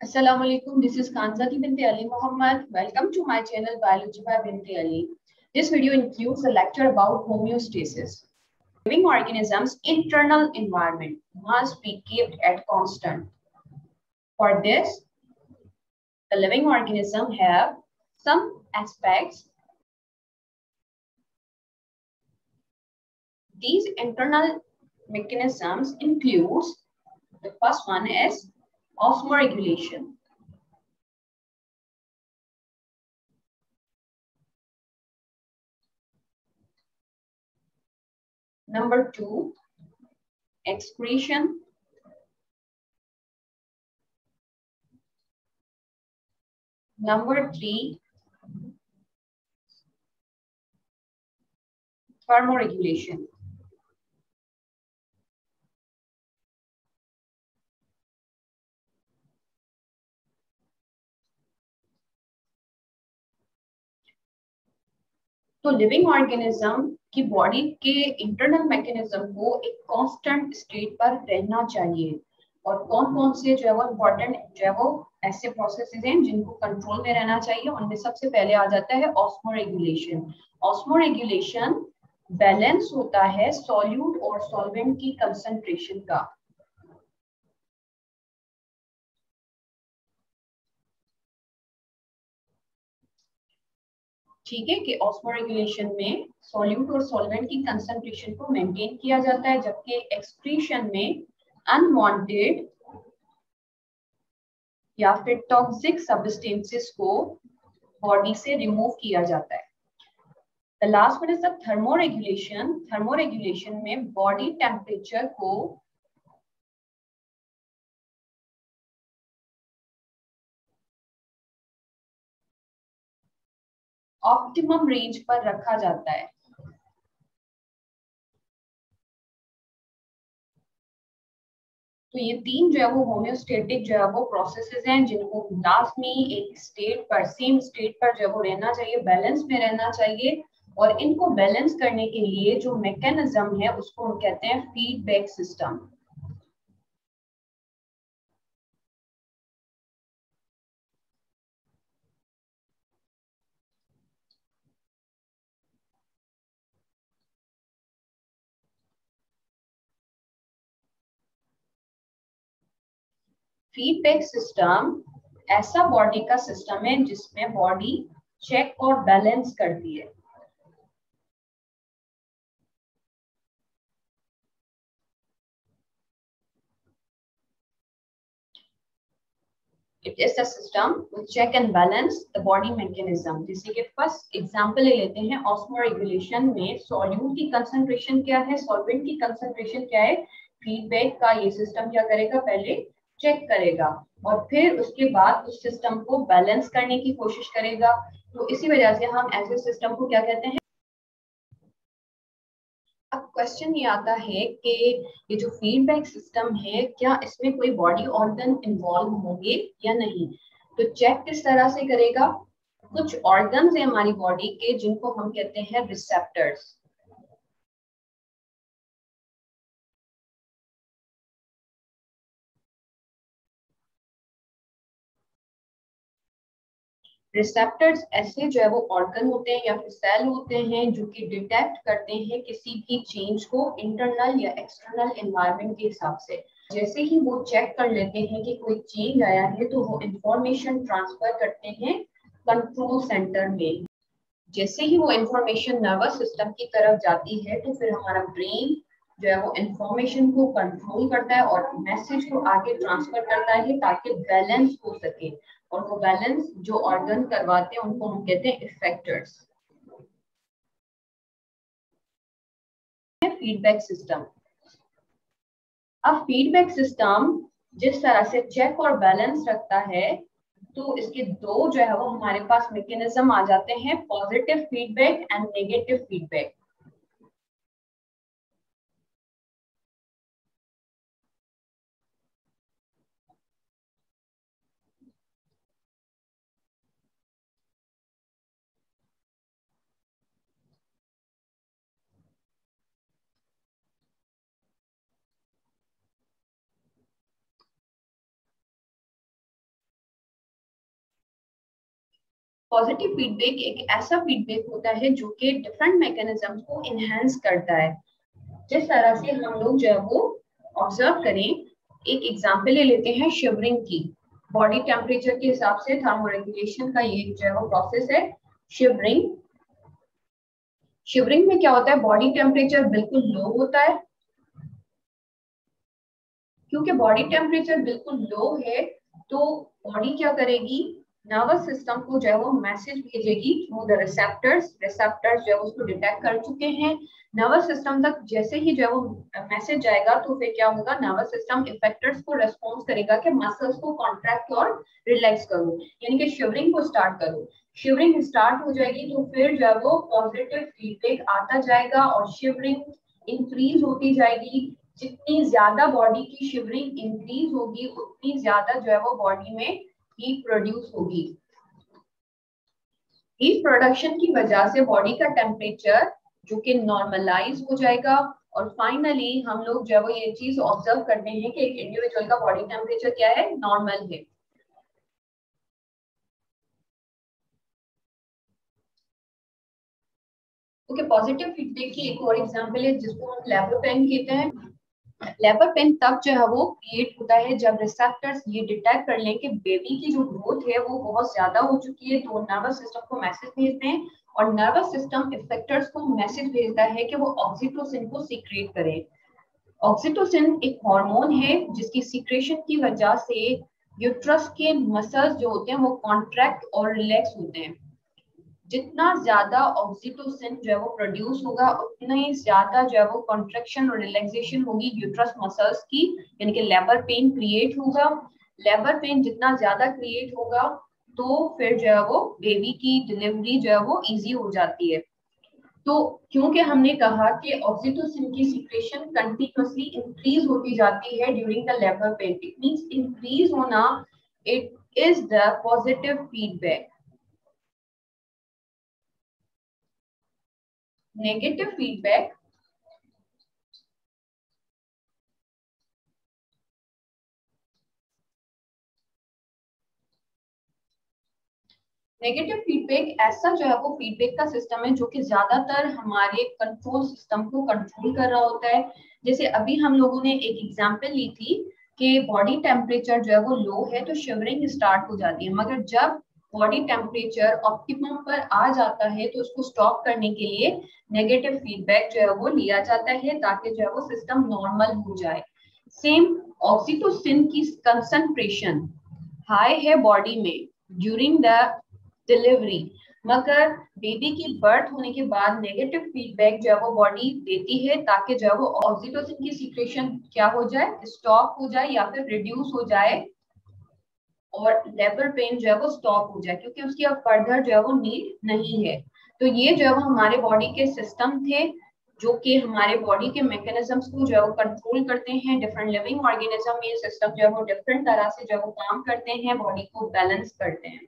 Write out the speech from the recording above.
Assalamualaikum. This is Kanzati binti Ali Muhammad. Welcome to my channel Biology by Binti Ali. This video includes a lecture about homeostasis. Living organisms' internal environment must be kept at constant. For this, the living organism have some aspects. These internal mechanisms includes the first one is osmoregulation. Number 2, excretion. Number 3, thermoregulation. तो living organism की body के internal mechanism को एक constant state पर रहना चाहिए। और कौन कौन से जो है वो इम्पोर्टेंट जो है वो ऐसे प्रोसेसेस हैं जिनको कंट्रोल में रहना चाहिए, उनमें सबसे पहले आ जाता है ऑस्मोरेगुलेशन। ऑस्मोरेगुलेशन बैलेंस होता है सॉल्यूट और सॉल्वेंट की कंसंट्रेशन का। ठीक है कि ऑस्मोरेगुलेशन में सॉल्यूट और सॉल्वेंट की कंसंट्रेशन को मेंटेन किया जाता है, जबकि एक्सक्रीशन में अनवांटेड या फिर टॉक्सिक सब्सटेंसेस को बॉडी से रिमूव किया जाता है। The last one is the thermoregulation. Thermoregulation में बॉडी टेम्परेचर को ऑप्टिमम रेंज पर रखा जाता है। तो ये तीन जो है वो होम्योस्टेटिक जो है वो प्रोसेसेस हैं जिनको लाजमी एक स्टेट पर सेम स्टेट पर जो है वो रहना चाहिए, बैलेंस में रहना चाहिए। और इनको बैलेंस करने के लिए जो मैकेनिज्म है उसको हम कहते हैं फीडबैक सिस्टम। फीडबैक सिस्टम ऐसा बॉडी का सिस्टम है जिसमें बॉडी चेक और बैलेंस करती है। It is a system with check and balance the body mechanism। जैसे कि फर्स्ट एग्जांपल ले लेते हैं, ऑस्मोरेगुलेशन में सॉल्यूट की कंसंट्रेशन क्या है, सॉल्वेंट की कंसंट्रेशन क्या है। फीडबैक का ये सिस्टम क्या करेगा, पहले चेक करेगा और फिर उसके बाद उस सिस्टम को बैलेंस करने की कोशिश करेगा। तो इसी वजह से हम ऐसे सिस्टम को क्या कहते हैं। अब क्वेश्चन ये आता है कि ये जो फीडबैक सिस्टम है क्या इसमें कोई बॉडी ऑर्गन इन्वॉल्व होंगे या नहीं। तो चेक किस तरह से करेगा, कुछ ऑर्गन्स है हमारी बॉडी के जिनको हम कहते हैं रिसेप्टर्स। रिसेप्टर्स ऐसे जो है वो ऑर्गन होते हैं या फिर सेल होते हैं जो कि डिटेक्ट करते हैं किसी भी चेंज को इंटरनल या एक्सटर्नल एनवायरनमेंट के हिसाब से। जैसे ही वो चेक कर लेते हैं कि कोई चेंज आया है तो वो इंफॉर्मेशन ट्रांसफर करते हैं कंट्रोल सेंटर में। जैसे ही वो इंफॉर्मेशन नर्वस सिस्टम की तरफ जाती है तो फिर हमारा ब्रेन जो है वो इंफॉर्मेशन को कंट्रोल करता है और मैसेज को आगे ट्रांसफर करता है ताकि बैलेंस हो सके। और वो बैलेंस जो ऑर्गन करवाते हैं उनको हम कहते हैं इफेक्टर्स। Feedback system. अब फीडबैक सिस्टम जिस तरह से चेक और बैलेंस रखता है तो इसके दो जो है वो हमारे पास मैकेनिज्म आ जाते हैं, positive feedback and negative feedback. Positive feedback एक ऐसा फीडबैक होता है जो कि डिफरेंट मैकेनिज्म को इनहेंस करता है। जिस तरह से हम लोग जो है वो ऑब्जर्व करें, एक एग्जांपल ले लेते हैं शिवरिंग की। बॉडी टेम्परेचर के हिसाब से थर्मोरेगुलेशन का ये जो है वो प्रोसेस है शिवरिंग। शिवरिंग में क्या होता है, बॉडी टेम्परेचर बिल्कुल लो होता है। क्योंकि बॉडी टेम्परेचर बिल्कुल लो है तो बॉडी क्या करेगी, नर्वस सिस्टम को जो है वो मैसेज भेजेगी थ्रू द रिसेप्टर्स। रिसेप्टर्स जो है उसको डिटेक्ट कर चुके हैं। नर्वस सिस्टम तक जैसे ही जो है वो मैसेज जाएगा तो फिर क्या होगा, नर्वस सिस्टम इफेक्टर्स को रेस्पॉन्स करेगा कि मसल्स को कॉन्ट्रैक्ट और रिलैक्स करो, यानी कि शिवरिंग को स्टार्ट करो। शिवरिंग स्टार्ट हो जाएगी तो फिर जो है वो पॉजिटिव फीडबैक आता जाएगा और शिवरिंग इंक्रीज होती जाएगी। जितनी ज्यादा बॉडी की शिवरिंग इंक्रीज होगी उतनी ज्यादा जो है वो बॉडी में हीट प्रोड्यूस होगी। हीट प्रोडक्शन की वजह से बॉडी का टेम्परेचर जो कि नॉर्मलाइज हो जाएगा और फाइनली हम लोग जब ये चीज ऑब्जर्व करते हैं कि एक इंडिविजुअल का बॉडी टेम्परेचर क्या है, नॉर्मल है। ओके, पॉजिटिव फीडबैक की एक और एग्जांपल है जिसको हम लेबर पेन कहते हैं। लेबर पेन तब जो है वो क्रिएट होता है जब रिसेप्टर्स ये डिटेक्ट कर लें कि बेबी की जो ग्रोथ है वो बहुत ज्यादा हो चुकी है, तो नर्वस सिस्टम को मैसेज भेजते हैं और नर्वस सिस्टम इफेक्टर्स को मैसेज भेजता है कि वो ऑक्सीटोसिन को सीक्रेट करें। ऑक्सीटोसिन एक हार्मोन है जिसकी सीक्रेशन की वजह से यूट्रस के मसल्स जो होते हैं वो कॉन्ट्रैक्ट और रिलैक्स होते हैं। जितना ज्यादा ऑक्सीटोसिन जो है वो प्रोड्यूस होगा उतना ही ज्यादा जो है वो कॉन्ट्रैक्शन और रिलैक्सेशन होगी यूट्रस मसल्स की, यानी कि लेबर पेन क्रिएट होगा। लेबर पेन जितना ज्यादा क्रिएट होगा तो फिर जो है वो बेबी की डिलीवरी जो है वो इजी हो जाती है। तो क्योंकि हमने कहा कि ऑक्सीटोसिन की सीक्रेशन कंटिन्यूअसली इंक्रीज होती जाती है during the labour pain, it means increase होना, it is the positive feedback. Negative feedback negative feedback ऐसा जो है वो फीडबैक का सिस्टम है जो कि ज्यादातर हमारे कंट्रोल सिस्टम को कंट्रोल कर रहा होता है। जैसे अभी हम लोगों ने एक एग्जांपल ली थी कि बॉडी टेम्परेचर जो है वो लो है तो शिवरिंग स्टार्ट हो जाती है, मगर जब बॉडी टेम्परेचर ऑप्टिमम पर आ जाता है तो उसको स्टॉप करने के लिए नेगेटिव फीडबैक जो है वो लिया जाता है ताकि जो है वो सिस्टम नॉर्मल हो जाए। सेम ऑक्सीटोसिन की कंसंट्रेशन हाई है बॉडी में ड्यूरिंग द डिलीवरी, मगर बेबी की बर्थ होने के बाद नेगेटिव फीडबैक जो है वो बॉडी देती है ताकि जो है वो ऑक्सीटोसिन की सीक्रेशन क्या हो जाए, स्टॉप हो जाए या फिर रिड्यूस हो जाए और लेबर पेन जो है वो स्टॉप हो जाए, क्योंकि उसकी अब फर्दर जो है वो नीड नहीं है। तो ये जो है वो हमारे बॉडी के सिस्टम थे जो कि हमारे बॉडी के मैकेनिज्म्स को जो है वो कंट्रोल करते हैं। डिफरेंट लिविंग ऑर्गेनिज्म में ये सिस्टम जो है वो डिफरेंट तरह से जो है वो काम करते हैं, बॉडी को बैलेंस करते हैं।